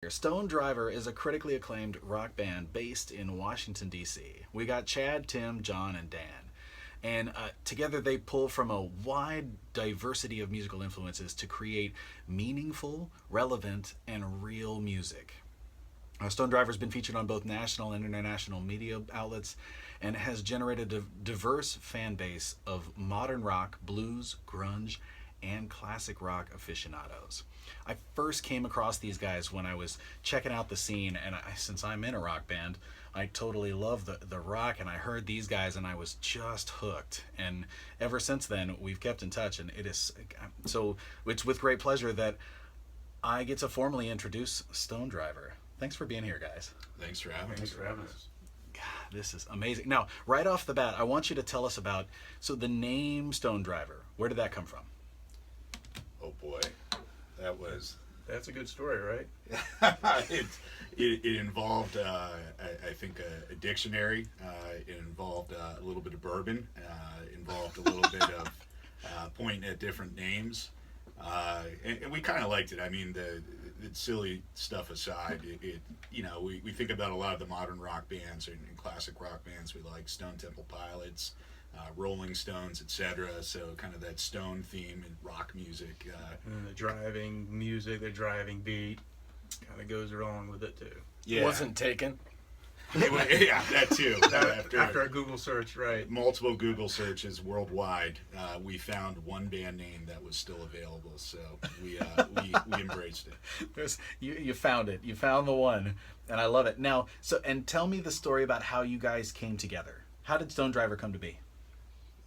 icebreaker. Stone Driver is a critically acclaimed rock band based in Washington, D.C. We got Chad, Tim, John, and Dan. And together they pull from a wide diversity of musical influences to create meaningful, relevant, and real music. Stone Driver's been featured on both national and international media outlets and has generated a diverse fan base of modern rock, blues, grunge, and classic rock aficionados. I first came across these guys when I was checking out the scene, and since I'm in a rock band, I totally love the rock, and I heard these guys and I was just hooked. And ever since then, we've kept in touch, and so it's with great pleasure that I get to formally introduce Stone Driver. Thanks for being here, guys. Thanks for having us. God, this is amazing. Now, right off the bat, I want you to tell us about, so the name Stone Driver, where did that come from? Oh boy, that's a good story, right? it involved, I think, a dictionary. It involved a little bit of bourbon. Involved a little bit of pointing at different names. And we kind of liked it. I mean, the silly stuff aside, we think about a lot of the modern rock bands and classic rock bands. We like Stone Temple Pilots, Rolling Stones, etc. So kind of that Stone theme in rock music. And the driving music, the driving beat, kind of goes along with it too. Yeah. Wasn't taken. Yeah, that too. After a Google search, right? Multiple Google searches worldwide, we found one band name that was still available. So we embraced it. You found it. You found the one, and I love it. Now, and tell me the story about how you guys came together. How did Stone Driver come to be?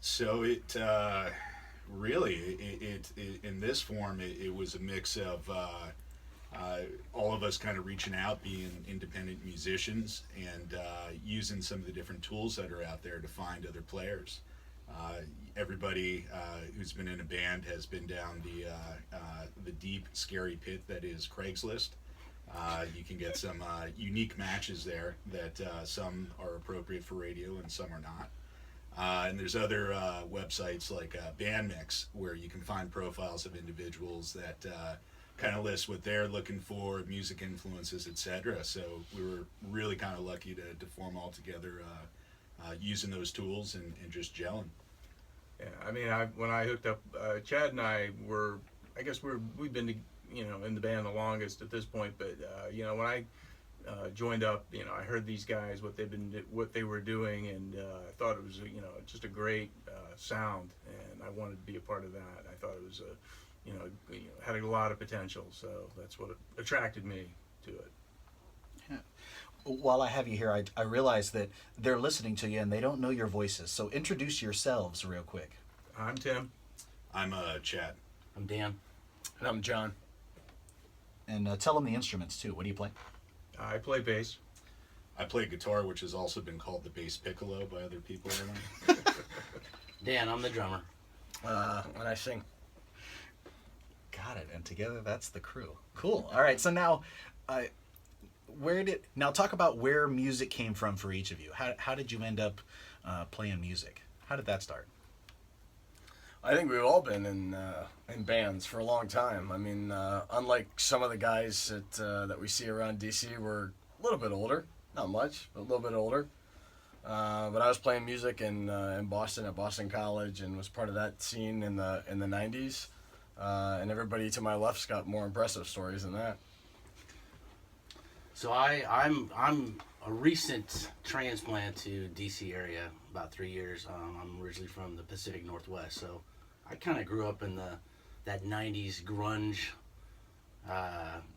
So it in this form, it was a mix of all of us kind of reaching out, being independent musicians, and using some of the different tools that are out there to find other players. Everybody who's been in a band has been down the deep, scary pit that is Craigslist. You can get some unique matches there that some are appropriate for radio and some are not. And there's other websites like Bandmix where you can find profiles of individuals that kind of list what they're looking for, music influences, etc. So we were really kind of lucky to form all together using those tools and just gelling. Yeah, I mean, when I hooked up, Chad and I were, I guess we've been in the band the longest at this point. But when I joined up, I heard these guys what they were doing, and I thought it was just a great sound, and I wanted to be a part of that. I thought it was had a lot of potential, so that's what attracted me to it. Yeah. While I have you here, I realize that they're listening to you and they don't know your voices. So introduce yourselves real quick. I'm Tim. I'm Chad. I'm Dan. And I'm John. And tell them the instruments too. What do you play? I play bass. I play guitar, which has also been called the bass piccolo by other people. Dan, I'm the drummer. And I sing. Got it. And together, that's the crew. Cool. All right. So now, talk about where music came from for each of you. How did you end up playing music? How did that start? I think we've all been in bands for a long time. I mean, unlike some of the guys that we see around DC, we're a little bit older. Not much, but a little bit older. But I was playing music in Boston at Boston College and was part of that scene in the 90s. And everybody to my left's got more impressive stories than that. So I'm a recent transplant to DC area, about 3 years. I'm originally from the Pacific Northwest, so I kind of grew up in that 90s grunge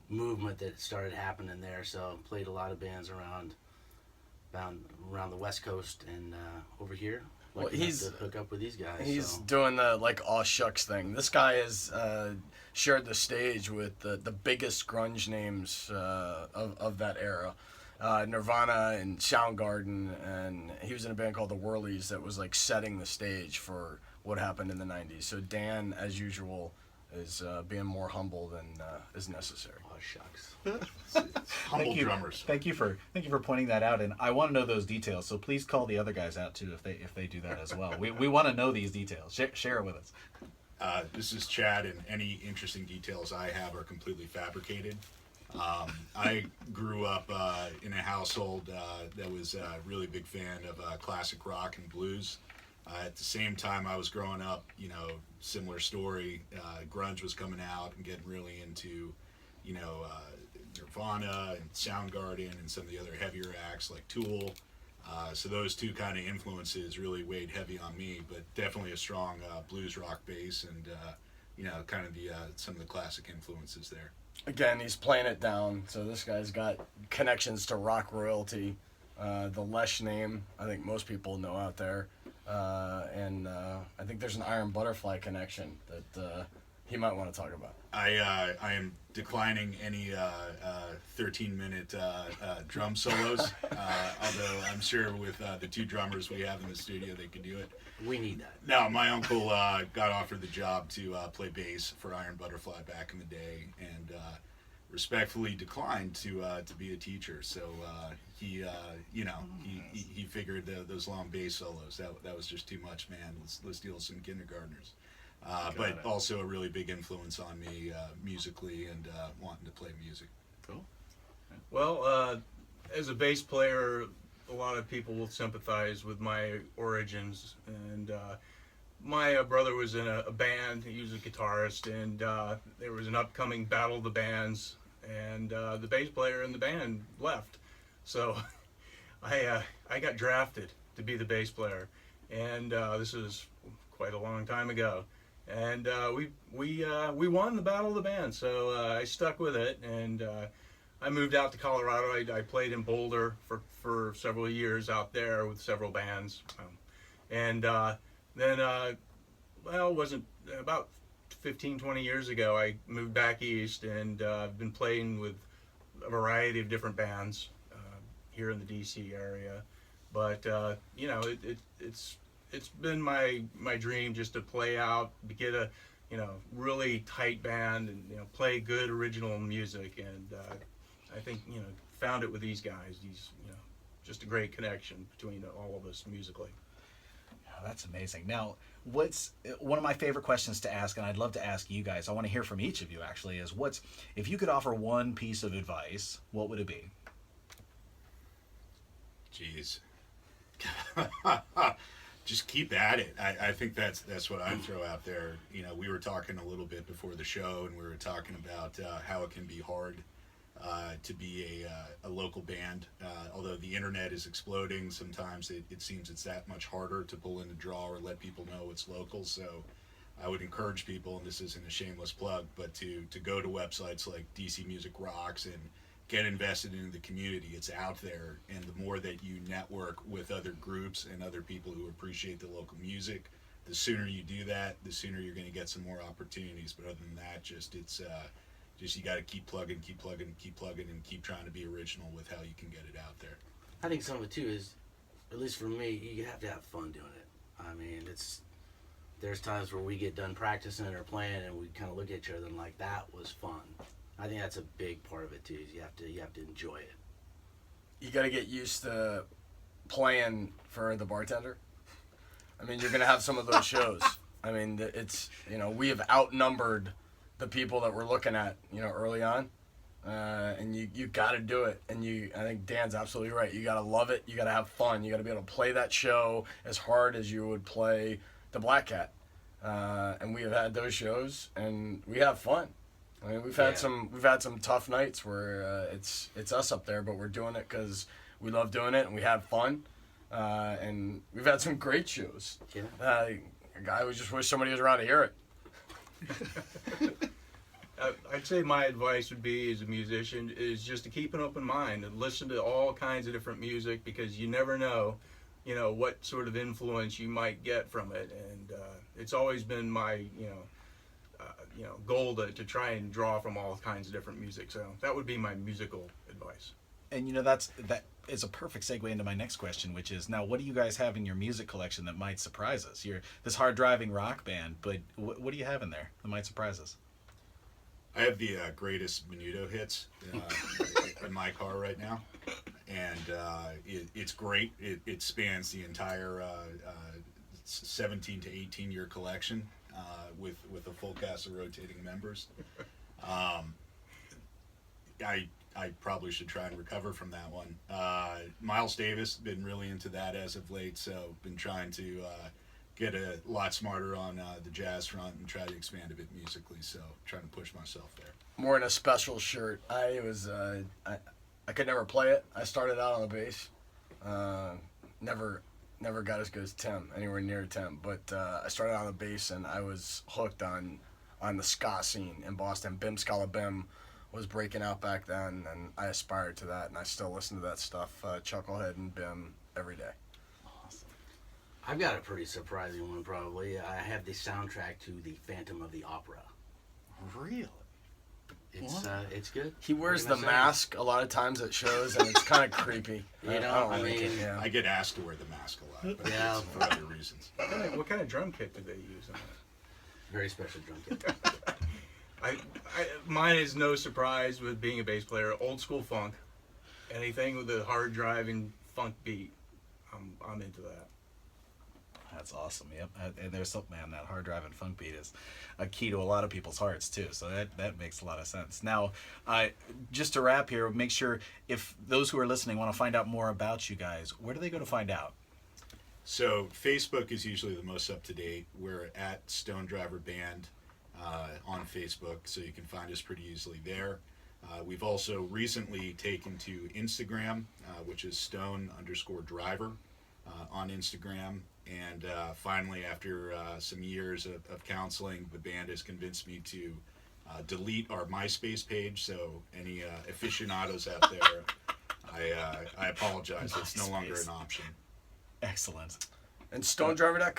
movement that started happening there. So played a lot of bands around the West Coast and over here. Well, he's to hook up with these guys. He's doing the aw shucks thing. This guy has shared the stage with the biggest grunge names of that era, Nirvana and Soundgarden, and he was in a band called the Whirlies that was setting the stage for what happened in the 90s. So Dan, as usual, is being more humble than is necessary. Oh shucks. Humble drummers. Thank you for pointing that out, and I want to know those details. So please call the other guys out too if they do that as well. We want to know these details. Share it with us. This is Chad, and any interesting details I have are completely fabricated. I grew up in a household that was a really big fan of classic rock and blues. At the same time I was growing up, similar story, grunge was coming out and getting really into, Nirvana and Soundgarden and some of the other heavier acts like Tool. So those two kind of influences really weighed heavy on me, but definitely a strong blues rock base and, kind of the some of the classic influences there. Again, he's playing it down. So this guy's got connections to rock royalty. The Lesh name, I think most people know out there. And I think there's an Iron Butterfly connection that he might want to talk about. I am declining any 13-minute drum solos, although I'm sure with the two drummers we have in the studio, they could do it. We need that. No, my uncle got offered the job to play bass for Iron Butterfly back in the day, and respectfully declined to be a teacher. So he figured those long bass solos that was just too much, man. Let's deal with some kindergartners. But also a really big influence on me musically and wanting to play music. Cool. Well, as a bass player, a lot of people will sympathize with my origins. And my brother was in a band. He was a guitarist, and there was an upcoming Battle of the Bands, and the bass player in the band left. So I got drafted to be the bass player, and this is quite a long time ago. And we won the Battle of the Bands, so I stuck with it, and I moved out to Colorado. I played in Boulder for several years out there with several bands, and then it wasn't about 15-20 years ago I moved back east, and I've been playing with a variety of different bands here in the DC area. But it's been my dream just to play out, to get a really tight band and play good original music, and I think found it with these guys. These just a great connection between all of us musically. Oh, that's amazing. Now, what's one of my favorite questions to ask, and I'd love to ask you guys, I want to hear from each of you actually, is if you could offer one piece of advice, what would it be? Jeez. Just keep at it. I think that's what I'd throw out there. We were talking a little bit before the show, and we were talking about how it can be hard to be a local band. Although the internet is exploding, sometimes it seems it's that much harder to pull in a draw or let people know it's local. So I would encourage people, and this isn't a shameless plug, but to go to websites like DC Music Rocks and get invested in the community. It's out there, and the more that you network with other groups and other people who appreciate the local music, the sooner you do that, the sooner you're going to get some more opportunities. But other than that, just you got to keep plugging, and keep trying to be original with how you can get it out there. I think some of it too is, at least for me, you have to have fun doing it. I mean, there's times where we get done practicing or playing, and we kind of look at each other and like, that was fun. I think that's a big part of it too. Is you have to enjoy it. You got to get used to playing for the bartender. I mean, you're gonna have some of those shows. I mean, it's we have outnumbered the people that we're looking at early on, and you got to do it. And I think Dan's absolutely right. You got to love it. You got to have fun. You got to be able to play that show as hard as you would play the Black Cat. And we have had those shows, and we have fun. I mean, we've had some tough nights where it's us up there, but we're doing it because we love doing it and we have fun, and we've had some great shows. Yeah. I would just wish somebody was around to hear it. I'd say my advice would be, as a musician, is just to keep an open mind and listen to all kinds of different music, because you never know, what sort of influence you might get from it. And it's always been my goal to try and draw from all kinds of different music. So that would be my musical advice. And that is a perfect segue into my next question, which is, now, what do you guys have in your music collection that might surprise us? You're this hard-driving rock band, but what do you have in there that might surprise us? I have the greatest Menudo hits in my car right now, and it's great. It spans the entire 17 to 18 year collection. With a full cast of rotating members. I probably should try and recover from that one. Miles Davis, been really into that as of late, so been trying to get a lot smarter on the jazz front and try to expand a bit musically, so trying to push myself there. More in a special shirt. I was I could never play it. I started out on the bass. Never got as good as Tim, anywhere near Tim. But I started on the bass, and I was hooked on the ska scene in Boston. Bim Scala Bim was breaking out back then, and I aspired to that, and I still listen to that stuff, Chucklehead and Bim, every day. I've got a pretty surprising one, probably. I have the soundtrack to the Phantom of the Opera. Really? It's good. He wears What the can I say? mask a lot of times at shows, and it's kind of creepy. You know, don't I like it, mean- yeah. I get asked to wear the mask a lot, but Yeah. it's for other reasons. What kind of drum kit did they use on that? Very special drum kit. Mine is no surprise with being a bass player. Old school funk, anything with a hard driving funk beat, I'm into that. That's awesome. Yep. And there's something, man, that hard driving funk beat is a key to a lot of people's hearts too. So that makes a lot of sense. Now, just to wrap here, make sure if those who are listening want to find out more about you guys, where do they go to find out? So Facebook is usually the most up to date. We're at Stone Driver Band on Facebook, so you can find us pretty easily there. We've also recently taken to Instagram, which is Stone_Driver on Instagram. And finally, after some years of counseling, the band has convinced me to delete our MySpace page. So any aficionados out there, I apologize. It's no longer MySpace. an option. Excellent. And StoneDriver.com.